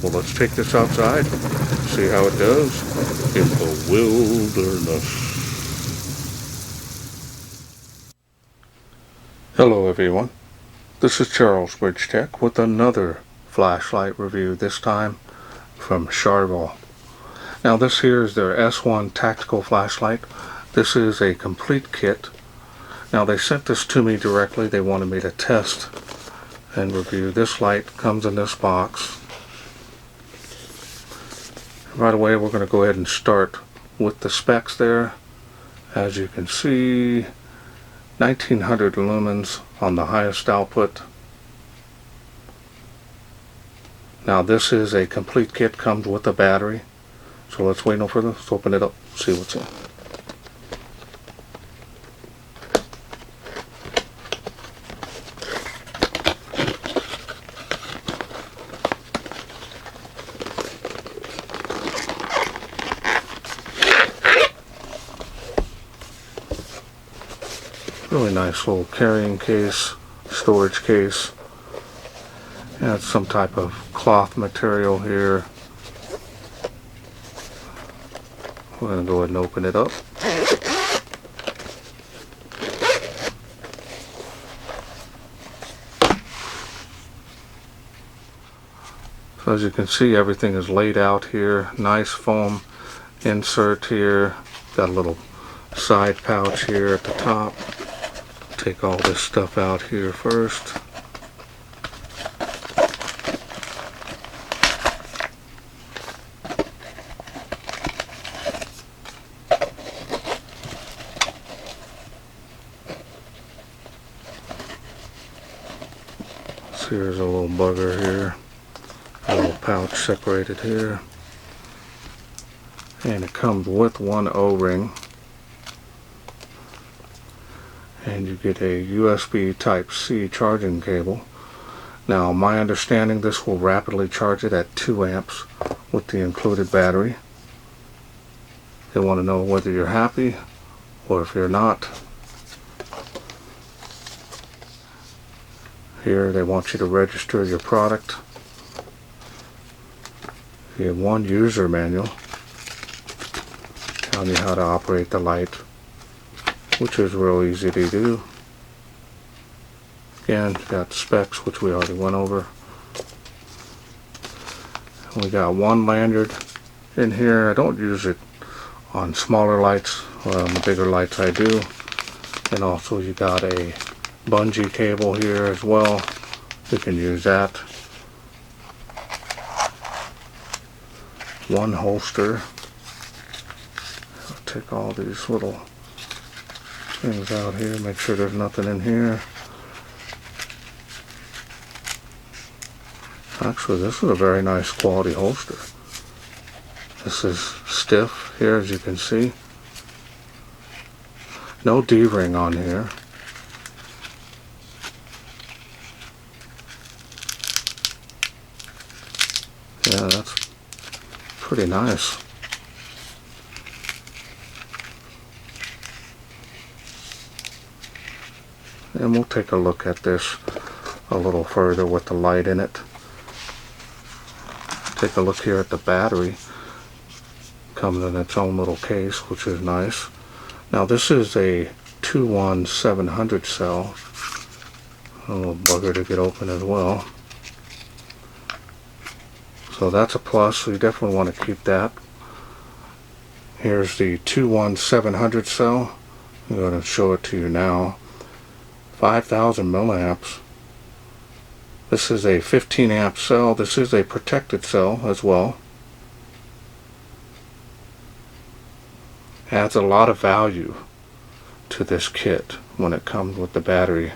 Well, let's take this outside, see how it does in the wilderness. Hello everyone, this is Charles BridgTec with another flashlight review, this time from Sharvol. Now this here is their S1 tactical flashlight. This is a complete kit. Now they sent this to me directly. They wanted me to test and review. This light comes in this box. Right away we're going to go ahead and start with the specs there. As you can see, 1900 lumens on the highest output. Now this is a complete kit, comes with a battery. So let's wait no further, let's open it up, see what's in. Really nice little carrying case, storage case. And it's some type of cloth material here. We're going to go ahead and open it up. So as you can see, everything is laid out here. Nice foam insert here. Got a little side pouch here at the top. Take all this stuff out here first. So here's a little bugger here. A little pouch separated here. And it comes with one O-ring. And you get a USB Type-C charging cable. Now my understanding, this will rapidly charge it at 2 amps with the included battery. They want to know whether you're happy or if you're not. Here they want you to register your product. You have one user manual telling you how to operate the light, which is real easy to do. Again, you got specs, which we already went over. We got one lanyard in here. I don't use it on smaller lights. On the bigger lights I do. And also you got a bungee cable here as well. You can use that. One holster. I'll take all these little things out here, make sure there's nothing in here. Actually, this is a very nice quality holster. This is stiff here, as you can see. No D-ring on here. Yeah, that's pretty nice. And we'll take a look at this a little further with the light in it. Take a look here at the battery. Comes in its own little case, which is nice. Now this is a 21700 cell. A little bugger to get open as well. So that's a plus, so you definitely want to keep that. Here's the 21700 cell. I'm going to show it to you now. 5000 milliamps. This is a 15 amp cell. This is a protected cell as well. Adds a lot of value to this kit when it comes with the battery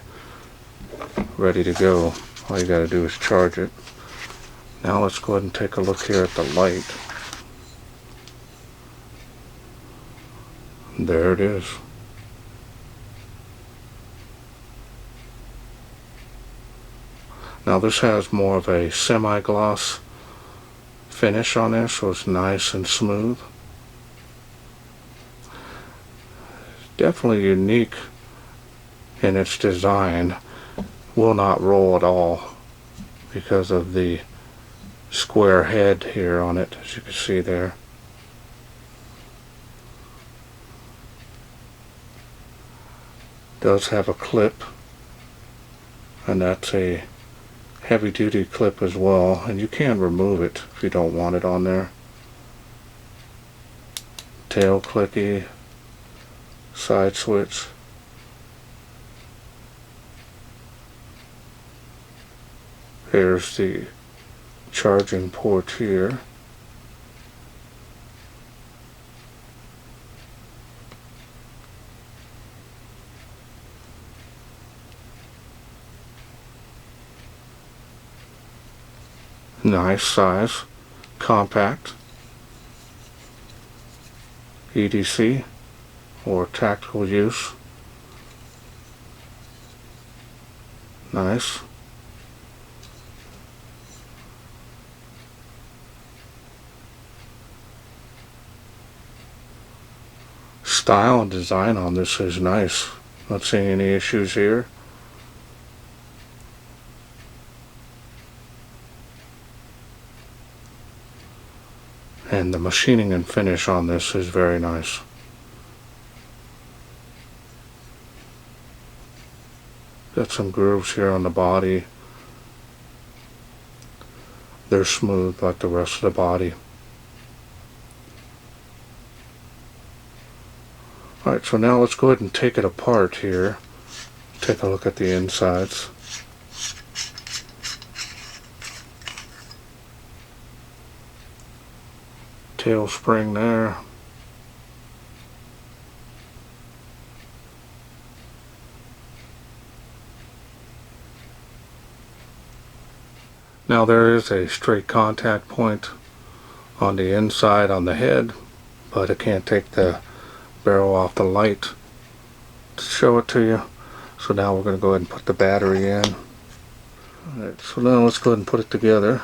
ready to go. All you got to do is charge it. Now let's go ahead and take a look here at the light. There it is. Now this has more of a semi-gloss finish on this, so it's nice and smooth. Definitely unique in its design. Will not roll at all because of the square head here on it, as you can see there. Does have a clip, and that's a heavy duty clip as well, and you can remove it if you don't want it on there. Tail clicky, side switch. Here's the charging port here. Nice size, compact, EDC or tactical use. Nice. Style and design on this is nice. Not seeing any issues here. And the machining and finish on this is very nice. Got some grooves here on the body. They're smooth like the rest of the body. Alright, so now let's go ahead and take it apart here. Take a look at the insides. Tail spring there. Now there is a straight contact point on the inside on the head, but I can't take the barrel off the light to show it to you. So now we're going to go ahead and put the battery in. Alright, so now let's go ahead and put it together.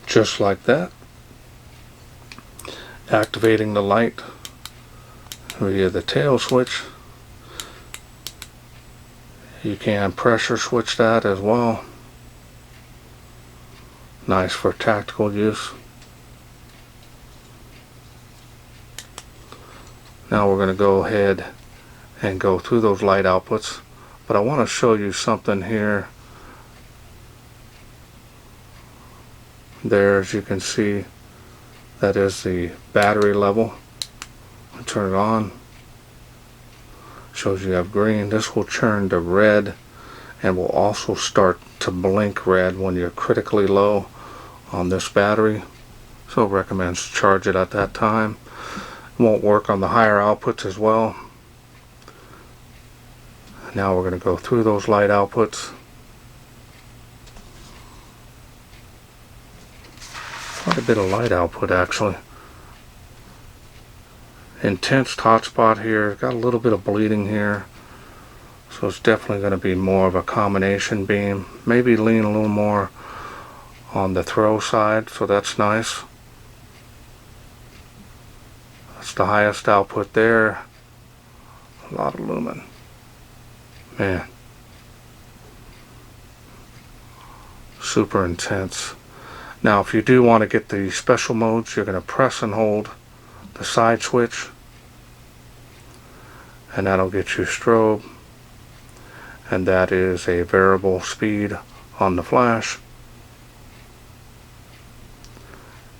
Just like that. Activating the light via the tail switch. You can pressure switch that as well. Nice for tactical use. Now we're going to go ahead and go through those light outputs, but I want to show you something here. There, as you can see, that is the battery level. I turn it on. Shows you have green. This will turn to red and will also start to blink red when you're critically low on this battery. So it recommends charge it at that time. It won't work on the higher outputs as well. Now we're going to go through those light outputs. Quite a bit of light output actually. Intense hotspot here, got a little bit of bleeding here, so it's definitely going to be more of a combination beam. Maybe lean a little more on the throw side, so that's nice. That's the highest output there. A lot of lumen. Man. Super intense. Now if you do want to get the special modes, you're going to press and hold the side switch, and that'll get you strobe, and that is a variable speed on the flash.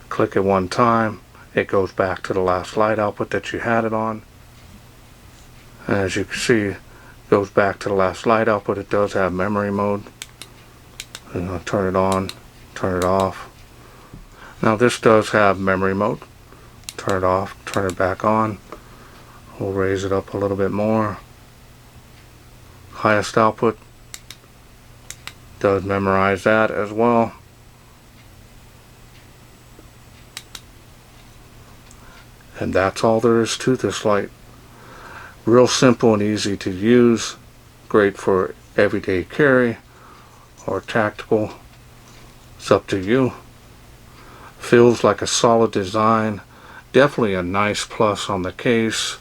Click it one time, it goes back to the last light output that you had it on, and as you can see, it goes back to the last light output. It does have memory mode, and I'll turn it on, turn it off. Now this does have memory mode. Turn it off, turn it back on. We'll raise it up a little bit more. Highest output does memorize that as well. And that's all there is to this light. Real simple and easy to use. Great for everyday carry or tactical. It's up to you. Feels like a solid design. Definitely a nice plus on the case.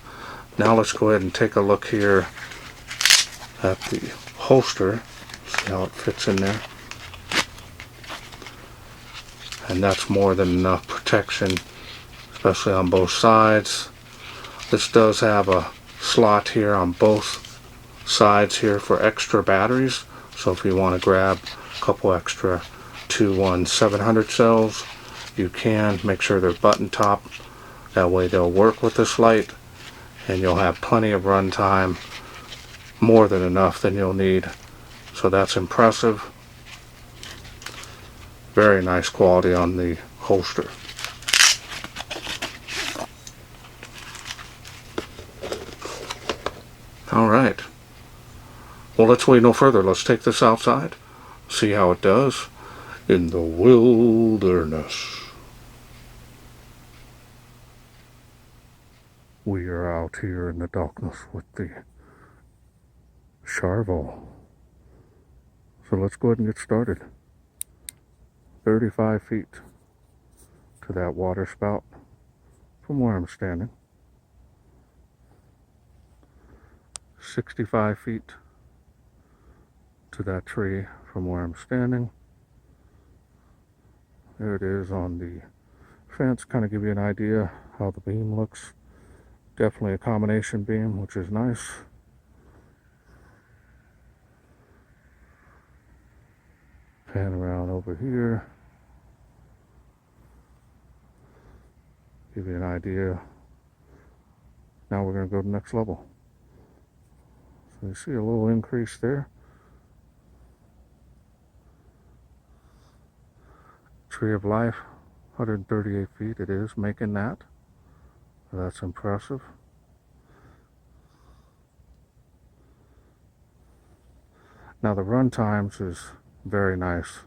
Now let's go ahead and take a look here at the holster, see how it fits in there. And that's more than enough protection, especially on both sides. This does have a slot here on both sides here for extra batteries, so if you want to grab a couple extra 21700 cells, you can. Make sure they're button top, that way they'll work with this light, and you'll have plenty of run time, more than enough than you'll need. So that's impressive. Very nice quality on the holster. Alright, well, let's wait no further. Let's take this outside, see how it does in the wilderness. We are out here in the darkness with the Sharvol. So let's go ahead and get started. 35 feet to that water spout from where I'm standing. 65 feet to that tree from where I'm standing. There it is on the fence, kind of give you an idea how the beam looks. Definitely a combination beam, which is nice. Pan around over here. Give you an idea. Now we're going to go to the next level. So you see a little increase there. Tree of Life, 138 feet it is, making that. That's impressive. Now the run times is very nice.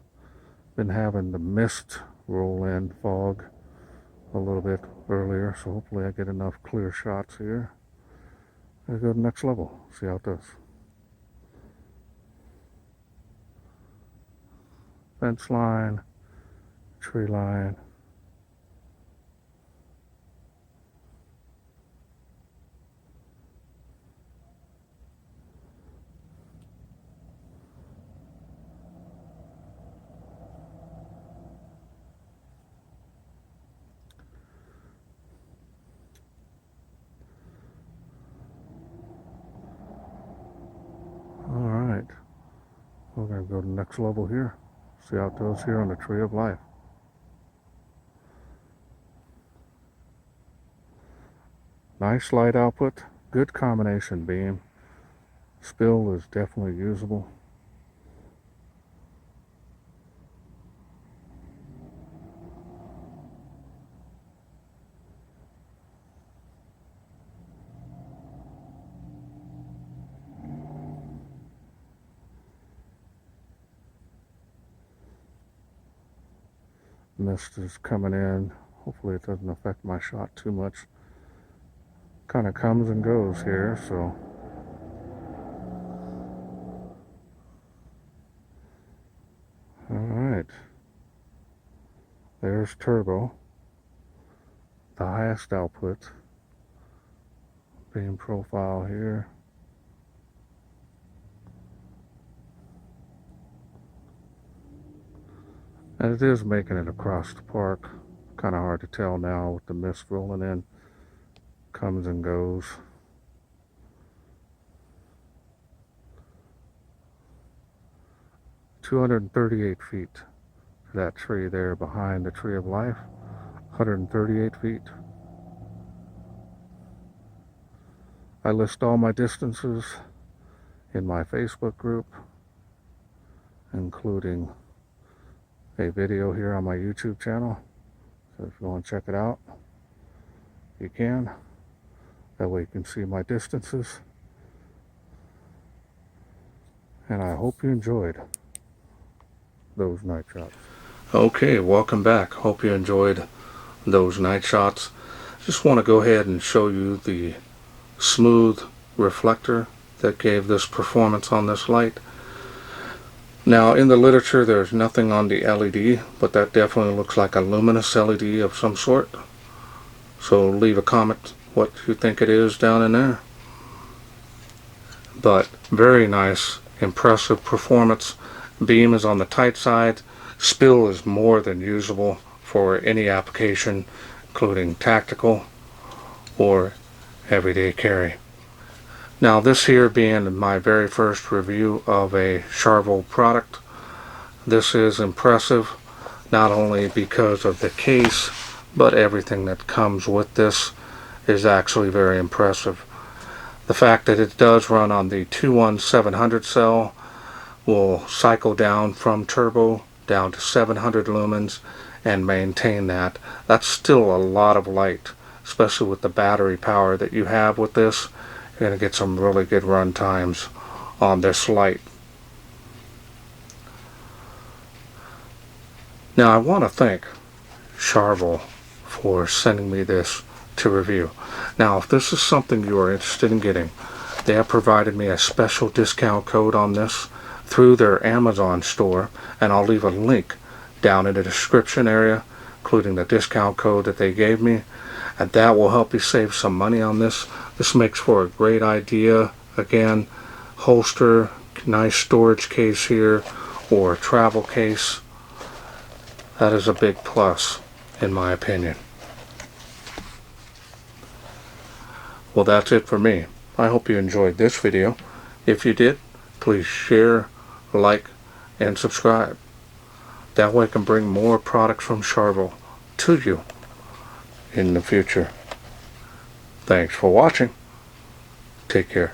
Been having the mist roll in, fog, a little bit earlier, so hopefully I get enough clear shots here. I'll go to the next level, see how it does. Fence line, tree line. Alright, we're going to go to the next level here, see how it goes here on the Tree of Life. Nice light output, good combination beam. Spill is definitely usable. Mist is coming in. Hopefully it doesn't affect my shot too much. Kind of comes and goes here, so. Alright. There's turbo. The highest output. Beam profile here. And it is making it across the park. Kind of hard to tell now with the mist rolling in. Comes and goes. "238 feet to that tree there behind the Tree of Life. 138 feet. I list all my distances in my Facebook group, including a video here on my YouTube channel. So if you want to check it out, you can. That way you can see my distances. And I hope you enjoyed those night shots. Okay, welcome back. Hope you enjoyed those night shots. Just want to go ahead and show you the smooth reflector that gave this performance on this light. Now in the literature there's nothing on the LED, but that definitely looks like a luminous LED of some sort. So leave a comment what you think it is down in there. But very nice, impressive performance. Beam is on the tight side. Spill is more than usable for any application, including tactical or everyday carry. Now this here being my very first review of a Sharvol product, this is impressive not only because of the case, but everything that comes with this is actually very impressive. The fact that it does run on the 21700 cell will cycle down from turbo down to 700 lumens and maintain that. That's still a lot of light, especially with the battery power that you have with this. You're going to get some really good run times on this light. Now I want to thank Sharvol for sending me this to review. Now if this is something you are interested in getting, they have provided me a special discount code on this through their Amazon store, and I'll leave a link down in the description area including the discount code that they gave me, and that will help you save some money on this. This makes for a great idea. Again, holster, nice storage case here, or a travel case. That is a big plus in my opinion. Well, that's it for me. I hope you enjoyed this video. If you did, please share, like, and subscribe. That way I can bring more products from Sharvol to you in the future. Thanks for watching. Take care.